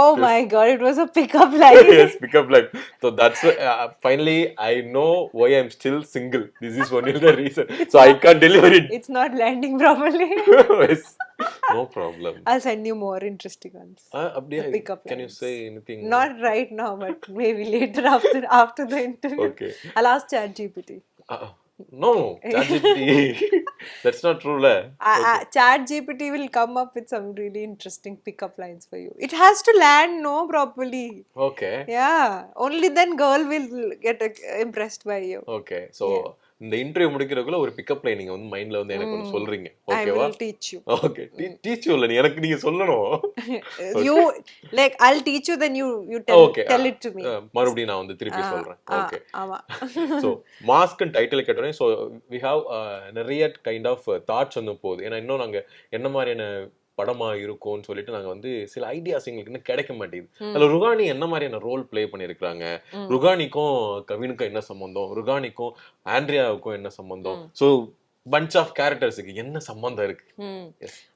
Oh Yes. my god, it was a pickup line. Yes, pick up line. So that's finally I know why I'm still single. This is only the reason. So I can't deliver it. It's not landing properly. Yes. No problem. I'll send you more interesting ones. Abdiya, The pickup can you lines. say anything? Not right now, but maybe later after the interview. Okay. I'll ask ChatGPT. No, ChatGPT. That's not true, la. Okay. ChatGPT will come up with some really interesting pickup lines for you. It has to land no properly. Okay. Yeah, only then girl will get impressed by you. Okay so இந்த interview முடிக்கிறதுக்குள்ள ஒரு pickup line நீங்க வந்து மைண்ட்ல வந்து எனக்கு ஒன்று சொல்றீங்க I ஓகேவா will teach you. Okay teach you இல்லை எனக்கு நீங்க சொல்லணும் You like I'll teach you, then you tell it to me. மறுபடியும் நான் வந்து திருப்பி சொல்றேன் ஓகே ஆமா. ஸோ மாஸ்க் டைட்டில் கேட்டோடனே ஸோ வி ஹாவ் நிறைய கைண்ட் ஆஃப் தாட்ஸ் வந்து போகுது ஏன்னா இன்னும் நாங்க என்ன மாதிரியான படமா இருக்கும்னு சொல்லிட்டு நாங்க வந்து சில ஐடியாஸ் எங்களுக்கு இன்னும் கிடைக்க மாட்டேங்குது அதுல ருகானி என்ன மாதிரியான ரோல் பிளே பண்ணிருக்காங்க ருகானிக்கும் கவினுக்கும் என்ன சம்பந்தம் ருகானிக்கும் ஆண்ட்ரியாவுக்கும் என்ன சம்பந்தம் ஸோ பஞ்ச் ஆஃப் கேரக்டர்ஸுக்கு என்ன சம்பந்தம் இருக்கு